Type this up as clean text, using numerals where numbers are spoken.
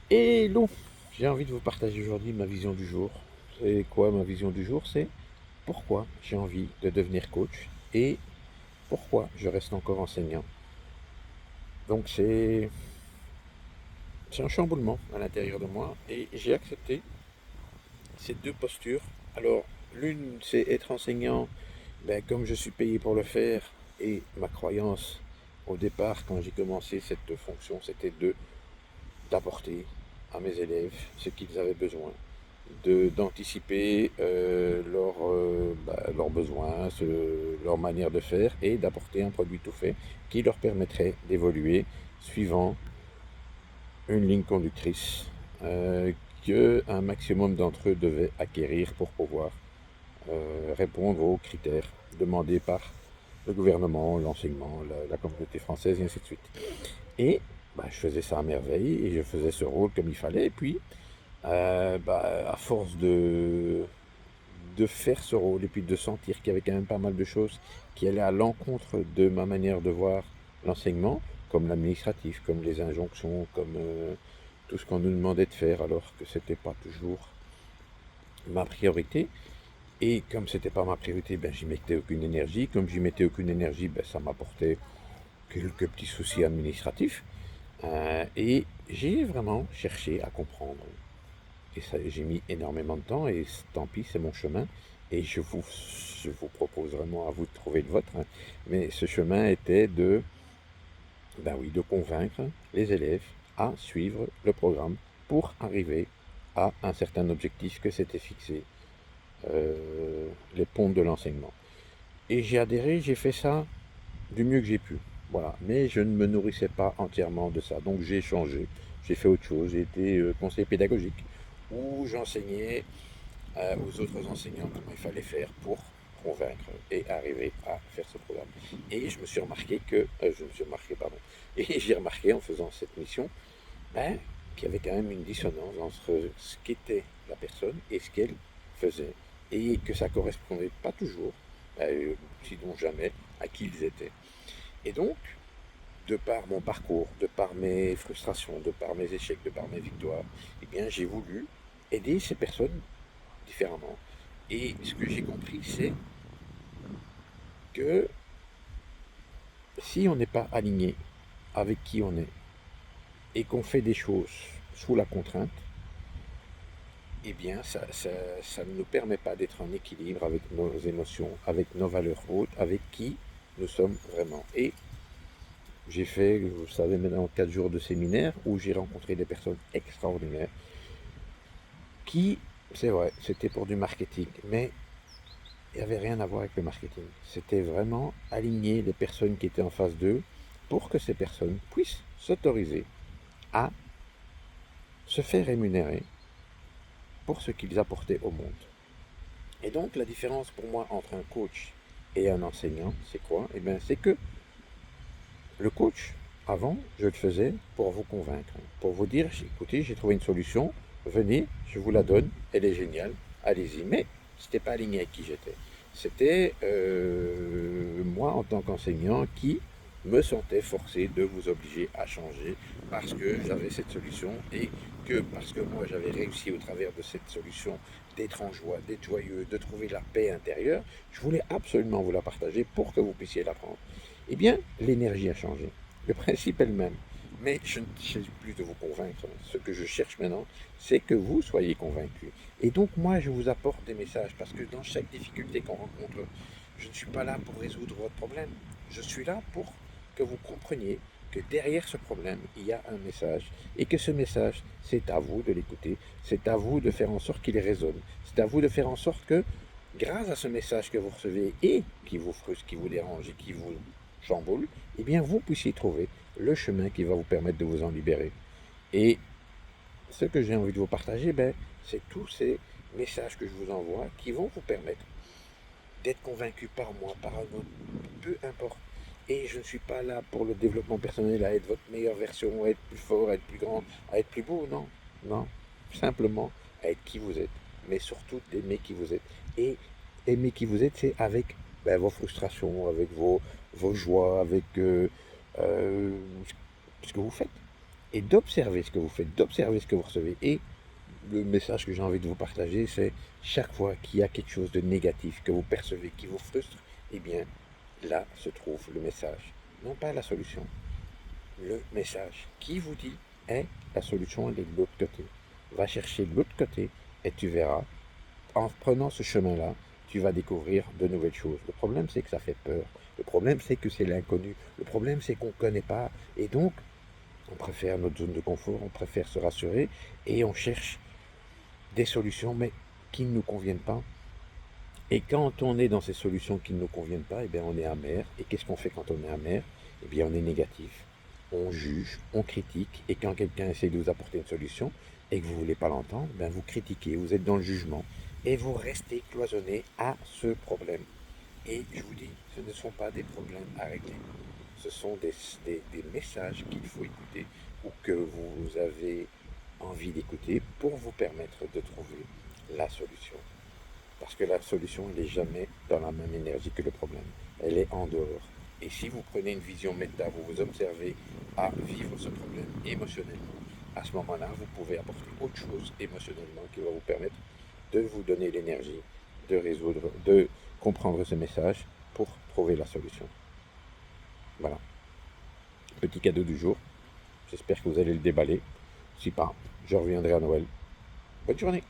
Hello! J'ai envie de vous partager aujourd'hui ma vision du jour. C'est quoi ma vision du jour? C'est pourquoi j'ai envie de devenir coach et pourquoi je reste encore enseignant. Donc c'est un chamboulement à l'intérieur de moi et j'ai accepté ces deux postures. Alors l'une c'est être enseignant, comme je suis payé pour le faire et ma croyance au départ quand j'ai commencé cette fonction c'était d'apporter à mes élèves ce qu'ils avaient besoin, d'anticiper leurs besoins, leur manière de faire et d'apporter un produit tout fait qui leur permettrait d'évoluer suivant une ligne conductrice qu'un maximum d'entre eux devaient acquérir pour pouvoir répondre aux critères demandés par le gouvernement, l'enseignement, la communauté française et ainsi de suite. Et je faisais ça à merveille et je faisais ce rôle comme il fallait. Et puis, à force de faire ce rôle et puis de sentir qu'il y avait quand même pas mal de choses qui allaient à l'encontre de ma manière de voir l'enseignement, comme l'administratif, comme les injonctions, comme tout ce qu'on nous demandait de faire alors que c'était pas toujours ma priorité. Et comme c'était pas ma priorité, j'y mettais aucune énergie. Comme j'y mettais aucune énergie, ça m'apportait quelques petits soucis administratifs. Et j'ai vraiment cherché à comprendre. Et ça, j'ai mis énormément de temps et tant pis, c'est mon chemin. Et je vous propose vraiment à vous de trouver le vôtre, hein. Mais ce chemin était de convaincre les élèves à suivre le programme pour arriver à un certain objectif que s'était fixé les ponts de l'enseignement. Et j'ai adhéré, j'ai fait ça du mieux que j'ai pu. Voilà. Mais je ne me nourrissais pas entièrement de ça. Donc j'ai changé, j'ai fait autre chose. J'ai été conseiller pédagogique où j'enseignais aux autres enseignants comment il fallait faire pour convaincre et arriver à faire ce programme. Et je me suis remarqué je me suis remarqué, pardon, et j'ai remarqué en faisant cette mission, qu'il y avait quand même une dissonance entre ce qu'était la personne et ce qu'elle faisait. Et que ça correspondait pas toujours, sinon jamais, à qui ils étaient. Et donc, de par mon parcours, de par mes frustrations, de par mes échecs, de par mes victoires, j'ai voulu aider ces personnes différemment. Et ce que j'ai compris, c'est que si on n'est pas aligné avec qui on est et qu'on fait des choses sous la contrainte, ça ne nous permet pas d'être en équilibre avec nos émotions, avec nos valeurs hautes, avec qui nous sommes vraiment. Et j'ai fait, vous savez, maintenant 4 jours de séminaire où j'ai rencontré des personnes extraordinaires qui, c'est vrai, c'était pour du marketing, mais il n'y avait rien à voir avec le marketing. C'était vraiment aligner les personnes qui étaient en face d'eux pour que ces personnes puissent s'autoriser à se faire rémunérer pour ce qu'ils apportaient au monde. Et donc la différence pour moi entre un coach et un enseignant, c'est quoi? C'est que le coach, avant, je le faisais pour vous convaincre, pour vous dire, écoutez, j'ai trouvé une solution, venez, je vous la donne, elle est géniale, allez-y. Mais ce n'était pas aligné avec qui j'étais. C'était moi, en tant qu'enseignant, qui me sentais forcé de vous obliger à changer parce que j'avais cette solution et que parce que moi j'avais réussi au travers de cette solution d'être en joie, d'être joyeux, de trouver la paix intérieure, je voulais absolument vous la partager pour que vous puissiez l'apprendre. Eh bien, l'énergie a changé. Le principe est le même. Mais je ne cherche plus de vous convaincre. Ce que je cherche maintenant, c'est que vous soyez convaincus. Et donc, moi, je vous apporte des messages parce que dans chaque difficulté qu'on rencontre, je ne suis pas là pour résoudre votre problème. Je suis là pour que vous compreniez que derrière ce problème, il y a un message. Et que ce message, c'est à vous de l'écouter. C'est à vous de faire en sorte qu'il résonne. C'est à vous de faire en sorte que, grâce à ce message que vous recevez et qui vous frustre, qui vous dérange et qui vous chamboule, vous puissiez trouver le chemin qui va vous permettre de vous en libérer. Et ce que j'ai envie de vous partager, c'est tous ces messages que je vous envoie qui vont vous permettre d'être convaincu par moi, par un autre, peu importe. Et je ne suis pas là pour le développement personnel, à être votre meilleure version, à être plus fort, à être plus grand, à être plus beau, non. Non. Simplement à être qui vous êtes. Mais surtout d'aimer qui vous êtes. Et aimer qui vous êtes, c'est avec vos frustrations, avec vos joies, avec euh, ce que vous faites. et d'observer ce que vous faites, d'observer ce que vous recevez. Et le message que j'ai envie de vous partager, c'est chaque fois qu'il y a quelque chose de négatif que vous percevez, qui vous frustre, eh bien, là se trouve le message. Non pas la solution, le message qui vous dit, la solution, elle est de l'autre côté. Va chercher de l'autre côté et tu verras, en prenant ce chemin-là, tu vas découvrir de nouvelles choses. Le problème, c'est que ça fait peur. Le problème, c'est que c'est l'inconnu. Le problème, c'est qu'on ne connaît pas. Et donc, on préfère notre zone de confort, on préfère se rassurer et on cherche des solutions, mais qui ne nous conviennent pas. Et quand on est dans ces solutions qui ne nous conviennent pas, eh bien, on est amer. Et qu'est-ce qu'on fait quand on est amer? Eh bien, on est négatif. On juge, on critique. Et quand quelqu'un essaie de vous apporter une solution et que vous ne voulez pas l'entendre, ben vous critiquez, vous êtes dans le jugement. Et vous restez cloisonné à ce problème. Et je vous dis, ce ne sont pas des problèmes à régler. Ce sont des messages qu'il faut écouter ou que vous avez envie d'écouter pour vous permettre de trouver la solution. Parce que la solution, elle n'est jamais dans la même énergie que le problème. Elle est en dehors. Et si vous prenez une vision méta, vous vous observez à vivre ce problème émotionnellement, à ce moment-là, vous pouvez apporter autre chose émotionnellement qui va vous permettre de vous donner l'énergie de résoudre, de comprendre ce message pour trouver la solution. Voilà. Petit cadeau du jour. J'espère que vous allez le déballer. Si pas, je reviendrai à Noël. Bonne journée.